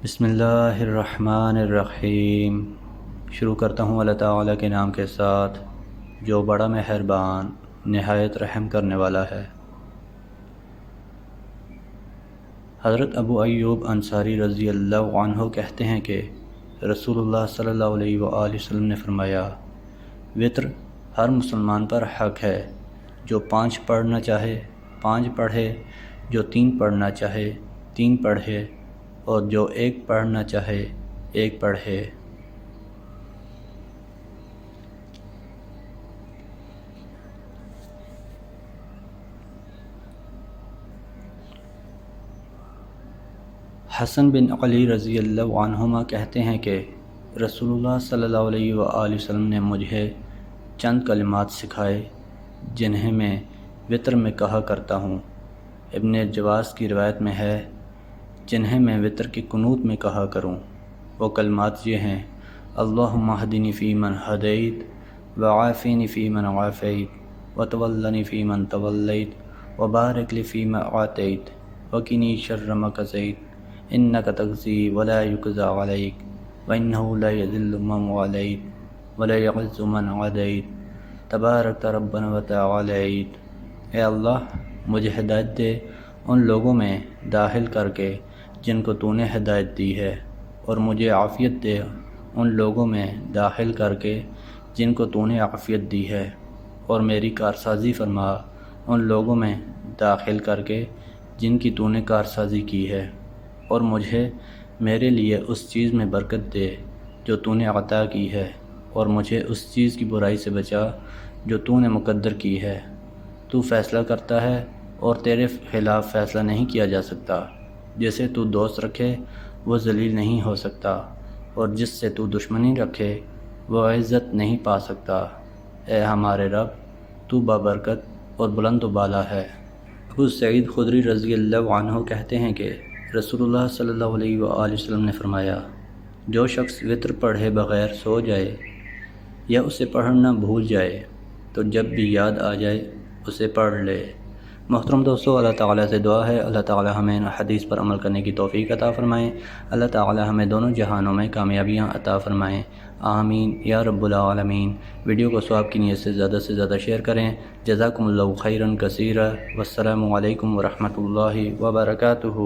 بسم اللہ الرحمن الرحیم۔ شروع کرتا ہوں اللہ تعالیٰ کے نام کے ساتھ جو بڑا مہربان نہایت رحم کرنے والا ہے۔ حضرت ابو ایوب انصاری رضی اللہ عنہ کہتے ہیں کہ رسول اللہ صلی اللہ علیہ وآلہ وسلم نے فرمایا، وطر ہر مسلمان پر حق ہے، جو 5 پڑھنا چاہے 5 پڑھے، جو 3 پڑھنا چاہے 3 پڑھے، اور جو 1 پڑھنا چاہے 1 پڑھے۔ حسن بن علی رضی اللہ عنہما کہتے ہیں کہ رسول اللہ صلی اللہ علیہ وآلہ وسلم نے مجھے چند کلمات سکھائے جنہیں میں وطر میں کہا کرتا ہوں۔ ابن جواز کی روایت میں ہے جنہیں میں وطر کی قنوت میں کہا کروں۔ وہ کلمات یہ ہیں: اللہم اہدنی فی من ہدیت، وعافینی فی من عافیت، وتولنی فی من تولیت، وبارک لی فیما اعطیت، وقنی شر ما قضیت، انک تقضی ولا یقضی علیک، وانہ لا یذل من والیت ولا یعز من عادیت، تبارکت ربنا وتعالیت۔ اے اللہ، مجھے ہدایت دے ان لوگوں میں داخل کر کے جن کو تو نے ہدایت دی ہے، اور مجھے عافیت دے ان لوگوں میں داخل کر کے جن کو تو نے عافیت دی ہے، اور میری کارسازی فرما ان لوگوں میں داخل کر کے جن کی تو نے کارسازی کی ہے، اور مجھے میرے لیے اس چیز میں برکت دے جو تو نے عطا کی ہے، اور مجھے اس چیز کی برائی سے بچا جو تو نے مقدر کی ہے۔ تو فیصلہ کرتا ہے اور تیرے خلاف فیصلہ نہیں کیا جا سکتا۔ جسے تو دوست رکھے وہ ذلیل نہیں ہو سکتا، اور جس سے تو دشمنی رکھے وہ عزت نہیں پا سکتا۔ اے ہمارے رب، تو بابرکت اور بلند و بالا ہے۔ ابو سعید خدری رضی اللہ عنہ کہتے ہیں کہ رسول اللہ صلی اللہ علیہ وآلہ وسلم نے فرمایا، جو شخص وطر پڑھے بغیر سو جائے یا اسے پڑھنا بھول جائے تو جب بھی یاد آ جائے اسے پڑھ لے۔ محترم دوستو، اللہ تعالیٰ سے دعا ہے اللہ تعالیٰ ہمیں حدیث پر عمل کرنے کی توفیق عطا فرمائیں۔ اللہ تعالیٰ ہمیں دونوں جہانوں میں کامیابیاں عطا فرمائیں، آمین یا رب العالمین۔ ویڈیو کو ثواب کی نیت سے زیادہ شیئر کریں۔ جزاکم اللہ خیرا کثیرا، والسلام علیکم ورحمۃ اللہ وبرکاتہ۔